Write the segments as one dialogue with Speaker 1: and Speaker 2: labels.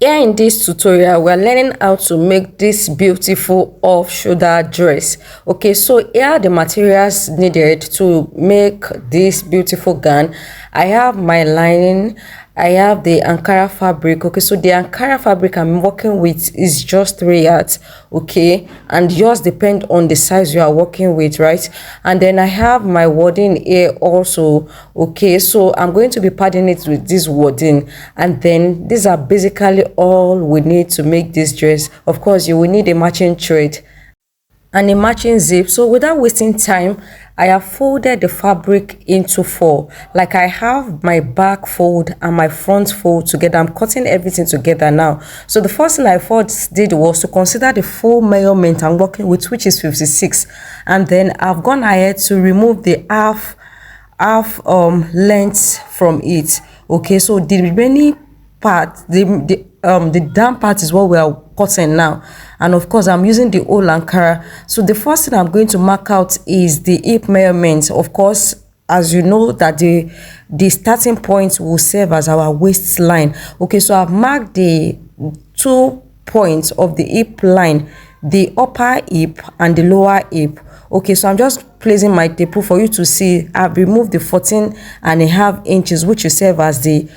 Speaker 1: Here in this tutorial, we're learning how to make this beautiful off-shoulder dress. Okay, so here are the materials needed to make this beautiful gown. I have my lining, I have the Ankara fabric. Okay, so the Ankara fabric I'm working with is just 3 yards. Okay, and yours depend on the size you are working with, right? And then I have my wording here also. Okay, so I'm going to be padding it with this wording, and then these are basically all we need to make this dress. Of course, you will need a matching thread and a matching zip. So without wasting time, I have folded the fabric into 4. Like I have my back fold and my front fold together. I'm cutting everything together now. So the first thing I first did was to consider the full measurement I'm working with, which is 56, and then I've gone ahead to remove the half length from it. Okay, so the remaining part, the down part is what we are cutting now, and of course I'm using the whole Ankara. So the first thing I'm going to mark out is the hip measurement. Of course, as you know that the starting point will serve as our waistline. Okay, so I've marked the 2 points of the hip line, the upper hip and the lower hip. Okay, so I'm just placing my tape for you to see. I've removed the 14.5 inches, which will serve as the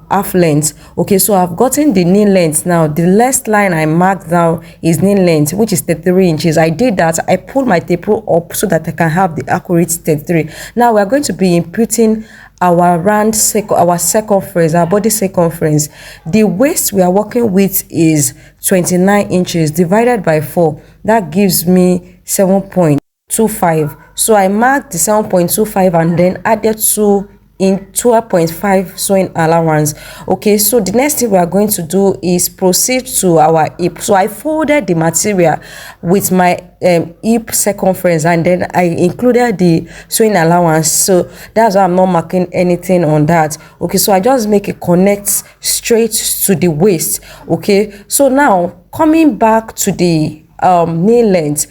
Speaker 1: half length. Okay, so I've gotten the knee length now. The last line I marked now is knee length, which is 33 inches. I did that. I pulled my tape up so that I can have the accurate 33. Now we are going to be imputing our our circumference, our body circumference. The waist we are working with is 29 inches divided by 4. That gives me 7.25. So I marked the 7.25 and then added 2 in 12.5 sewing allowance. Okay, so the next thing we are going to do is proceed to our hip. So I folded the material with my hip circumference, and then I included the sewing allowance. So that's why I'm not marking anything on that. Okay, so I just make a connect straight to the waist. Okay, so now coming back to the knee length,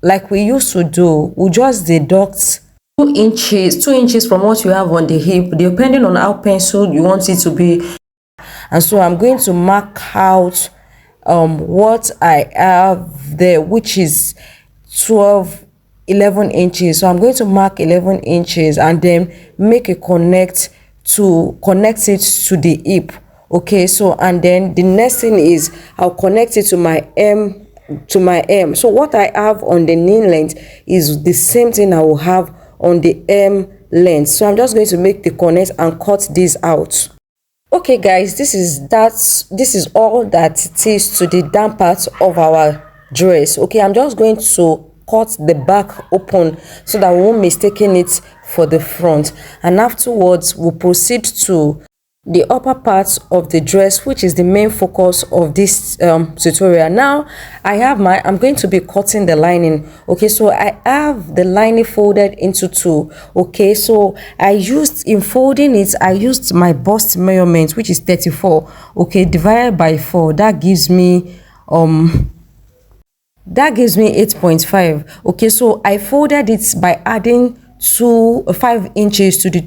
Speaker 1: like we used to do, we just deduct 2 inches from what you have on the hip, depending on how penciled you want it to be. And so I'm going to mark out what I have there, which is 11 inches. So I'm going to mark 11 inches and then make a connect it to the hip. Okay, so and then the next thing is I'll connect it to my M. So what I have on the knee length is the same thing I will have on the M length. So I'm just going to make the connect and cut this out. Okay guys, this is all that it is to the down part of our dress. Okay, I'm just going to cut the back open so that we won't mistaken it for the front, and afterwards we'll proceed to the upper part of the dress, which is the main focus of this tutorial. Now I'm going to be cutting the lining. Okay, so I have the lining folded into 2. Okay, so in folding it, I used my bust measurement, which is 34. Okay, divided by 4, that gives me 8.5. Okay, so I folded it by adding 5 inches to the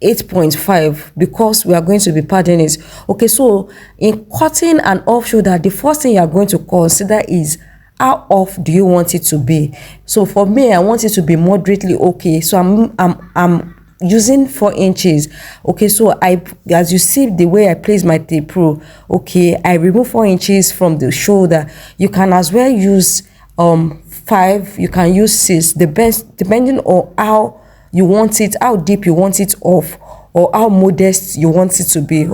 Speaker 1: 8.5 because we are going to be padding it. Okay, so in cutting an off shoulder, the first thing you are going to consider is how off do you want it to be. So for me, I want it to be moderately okay. So I'm using 4 inches. Okay, so as you see the way I place my tape rule, okay, I remove 4 inches from the shoulder. You can as well use 5, you can use 6, the best depending on how you want it, how deep you want it off, or how modest you want it to be.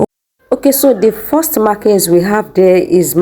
Speaker 1: Okay, so the first markings we have there is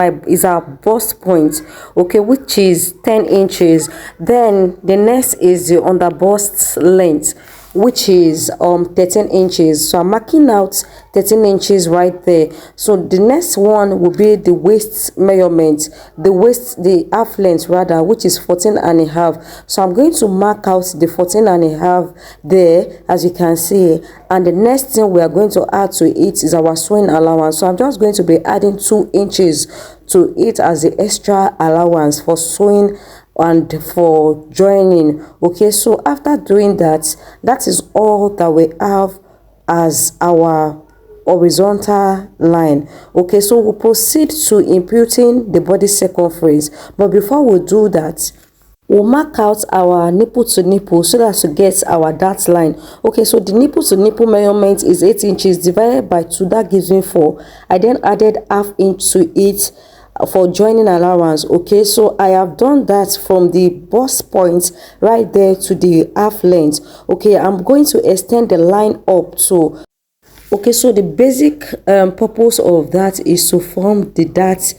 Speaker 1: our bust point, okay, which is 10 inches. Then the next is the under bust length, which is 13 inches. So I'm marking out 13 inches right there. So the next one will be the waist measurement, the half length rather, which is 14.5. So I'm going to mark out the 14.5 there, as you can see. And the next thing we are going to add to it is our sewing allowance. So I'm just going to be adding 2 inches to it as the extra allowance for sewing and for joining. Okay, so after doing that, that is all that we have as our horizontal line. Okay, so we'll proceed to imputing the body circumference, but before we do that, we'll mark out our nipple to nipple so that to get our dart line. Okay, so the nipple to nipple measurement is 8 inches divided by 2, that gives me 4. I then added half inch to it for joining allowance. Okay, so I have done that from the bust point right there to the half length. Okay, I'm going to extend the line up. So okay, so the basic purpose of that is to form the dart,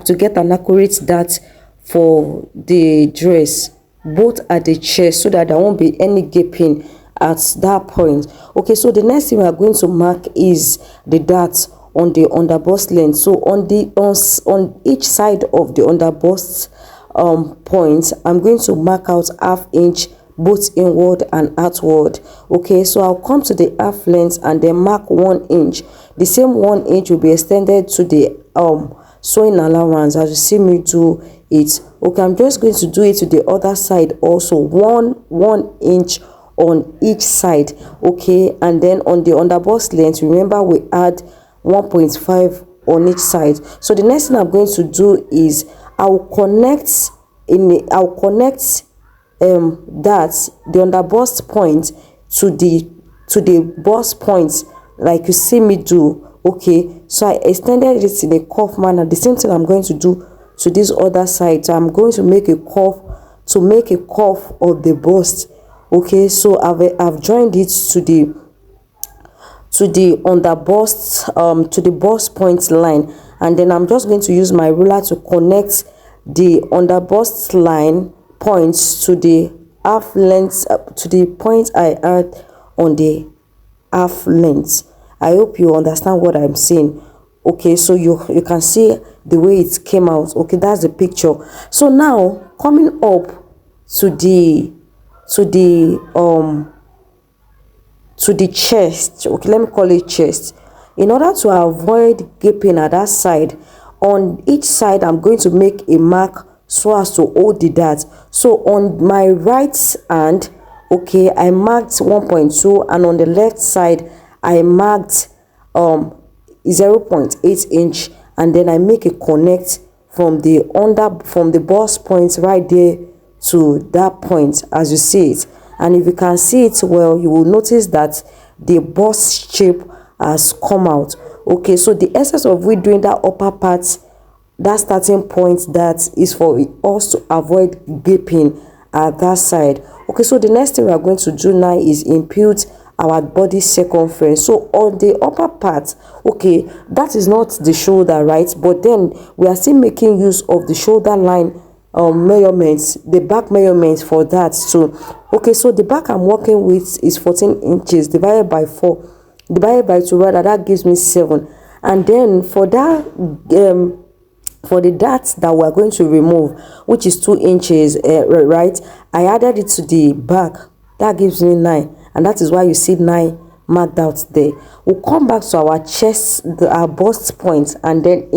Speaker 1: to get an accurate dart for the dress, both at the chest, so that there won't be any gaping at that point. Okay, so the next thing we are going to mark is the dart on the underbust length. So on each side of the underbust point, I'm going to mark out half inch both inward and outward. Okay, so I'll come to the half length and then mark 1 inch. The same 1 inch will be extended to the sewing allowance as you see me do it. Okay, I'm just going to do it to the other side also, 1 inch on each side. Okay, and then on the underbust length, remember we add 1.5 on each side. So the next thing I'm going to do is I'll connect that the underbust point to the bust point like you see me do. Okay, so I extended it in a curve manner. The same thing I'm going to do to this other side. So I'm going to make a curve of the bust. Okay, so I've joined it to the underbust to the bust point line, and then I'm just going to use my ruler to connect the underbust line points to the half length, to the point I had on the half length. I hope you understand what I'm saying. Okay, so you can see the way it came out. Okay, that's the picture. So now coming up to the chest. Okay, let me call it chest. In order to avoid gaping at that side, on each side I'm going to make a mark so as to hold the dart. So on my right hand, okay, I marked 1.2, and on the left side I marked 0.8 inch, and then I make a connect from the bust point right there to that point as you see it. And if you can see it well, you will notice that the bust shape has come out. Okay, so the essence of we doing that upper part, that starting point, that is for us to avoid gaping at that side. Okay, so the next thing we are going to do now is impute our body circumference. So on the upper part, okay, that is not the shoulder, right? But then we are still making use of the shoulder line measurements, the back measurements for that. So okay, so the back I'm working with is 14 inches divided by 4 divided by 2, rather, that gives me 7. And then for that for the dart that we're going to remove, which is 2 inches, right, I added it to the back, that gives me 9, and that is why you see 9 marked out there. We'll come back to our chest, our bust point, and then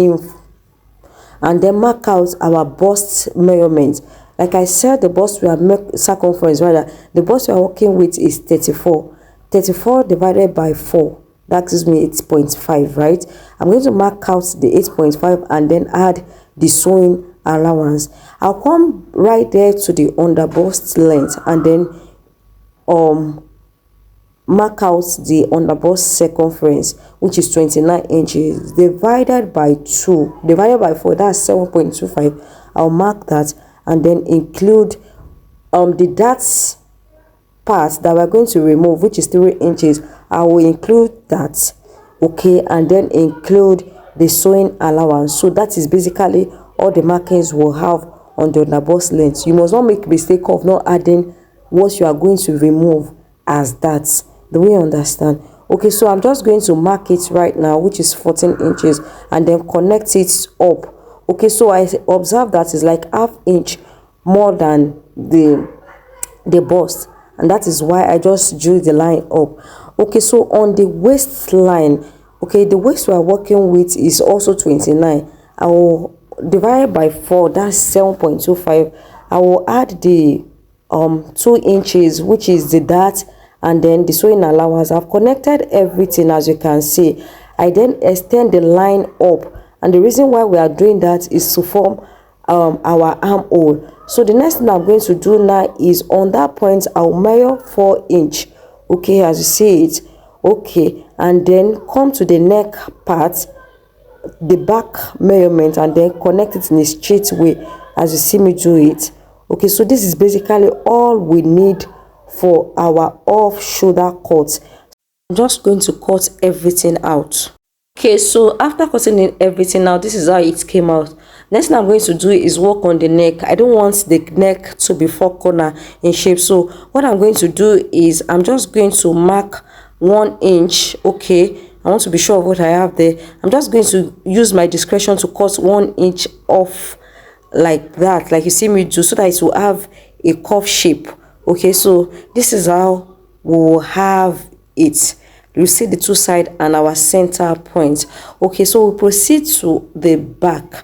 Speaker 1: mark out our bust measurement. Like I said, the bust we are circumference, rather, the bust we are working with is 34 divided by 4, that gives me 8.5, right? I'm going to mark out the 8.5 and then add the sewing allowance. I'll come right there to the underbust length and then mark out the underbust circumference, which is 29 inches divided by 2 divided by 4, that's 7.25. I'll mark that and then include the darts part that we're going to remove, which is 3 inches. I will include that, okay, and then include the sewing allowance. So that is basically all the markings we'll have on the underbust length. You must not make a mistake of not adding what you are going to remove as that. Do we understand? Okay, so I'm just going to mark it right now, which is 14 inches, and then connect it up. Okay, so I observe that is like half inch more than the bust, and that is why I just drew the line up. Okay, so on the waistline, okay, the waist we are working with is also 29. I will divide by 4, that's 7.25. I will add the 2 inches, which is the dart, and then the sewing allowance. I've connected everything as you can see. I then extend the line up, and the reason why we are doing that is to form our armhole. So the next thing I'm going to do now is on that point I'll measure 4 inch, okay, as you see it, okay, and then come to the neck part, the back measurement, and then connect it in a straight way as you see me do it. Okay, so this is basically all we need for our off shoulder cut. I'm just going to cut everything out. Okay, so after cutting in everything out, this is how it came out. Next thing I'm going to do is work on the neck. I don't want the neck to be 4 corner in shape, so what I'm going to do is I'm just going to mark 1 inch. Okay, I want to be sure of what I have there. I'm just going to use my discretion to cut 1 inch off like that, like you see me do, so that it will have a curve shape. Okay, so this is how we will have it. You see the two sides and our center point. Okay, so we proceed to the back.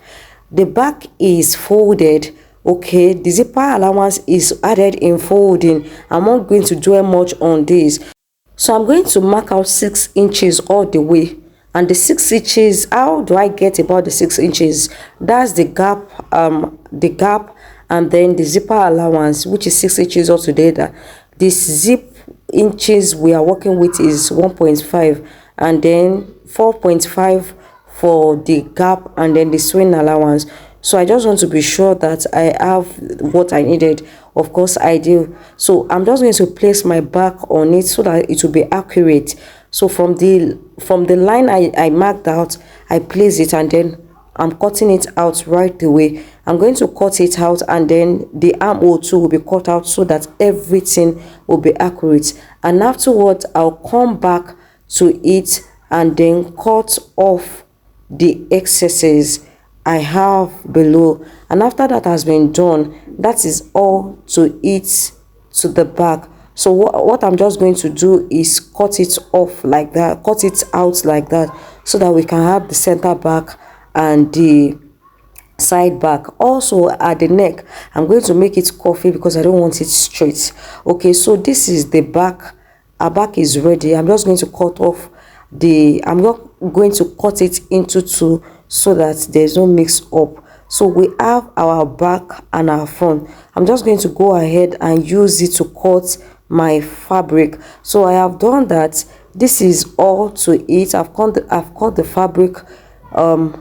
Speaker 1: The back is folded. Okay, the zipper allowance is added in folding. I'm not going to dwell much on this, so I'm going to mark out 6 inches all the way. And the 6 inches, how do I get about the 6 inches? That's the gap, and then the zipper allowance, which is 6 inches altogether. This zip inches we are working with is 1.5, and then 4.5 for the gap, and then the swing allowance. So I just want to be sure that I have what I needed. Of course I do. So I'm just going to place my back on it so that it will be accurate. So from the line I marked out, I place it, and then I'm cutting it out right away. I'm going to cut it out, and then the armhole too will be cut out so that everything will be accurate. And afterwards I'll come back to it and then cut off the excesses I have below. And after that has been done, that is all to it to the back. So what I'm just going to do is cut it off like that, cut it out like that, so that we can have the center back and the side back. Also at the neck, I'm going to make it curvy because I don't want it straight. Okay, so this is the back. Our back is ready. I'm just going to cut off I'm not going to cut it into 2 so that there's no mix up. So we have our back and our front. I'm just going to go ahead and use it to cut my fabric. So I have done that. This is all to it. I've cut the fabric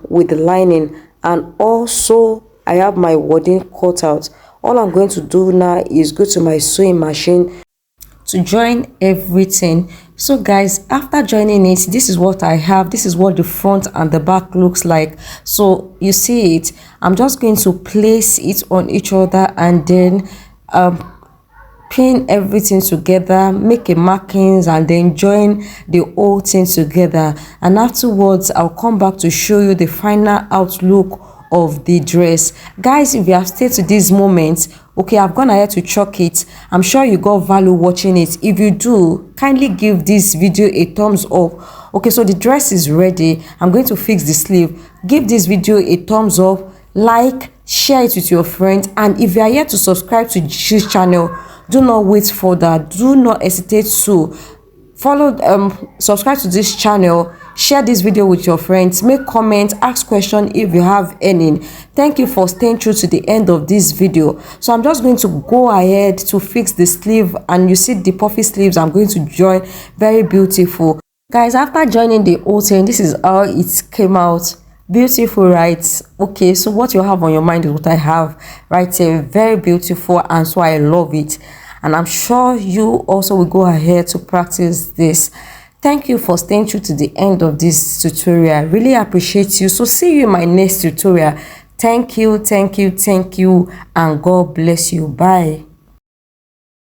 Speaker 1: with the lining, and also I have my wording cut out. All I'm going to do now is go to my sewing machine to join everything. So guys, after joining it, this is what I have. This is what the front and the back looks like. So you see it. I'm just going to place it on each other, and then pin everything together, make a markings, and then join the whole thing together. And afterwards I'll come back to show you the final outlook of the dress. Guys, if you have stayed to this moment, okay, I've gone ahead to chalk it. I'm sure you got value watching it. If you do, kindly give this video a thumbs up. Okay, so the dress is ready. I'm going to fix the sleeve. Give this video a thumbs up, like, share it with your friends, and if you are yet to subscribe to this channel, do not wait further. Do not hesitate to subscribe to this channel, share this video with your friends, make comments, ask questions if you have any. Thank you for staying true to the end of this video. So I'm just going to go ahead to fix the sleeve, and you see the puffy sleeves I'm going to join. Very beautiful. Guys, after joining the whole thing, this is how it came out. Beautiful, right? Okay, so what you have on your mind is what I have right here. Very beautiful, and so I love it, and I'm sure you also will go ahead to practice this. Thank you for staying true to the end of this tutorial. I really appreciate you. So see you in my next tutorial. Thank you, and God bless you. Bye.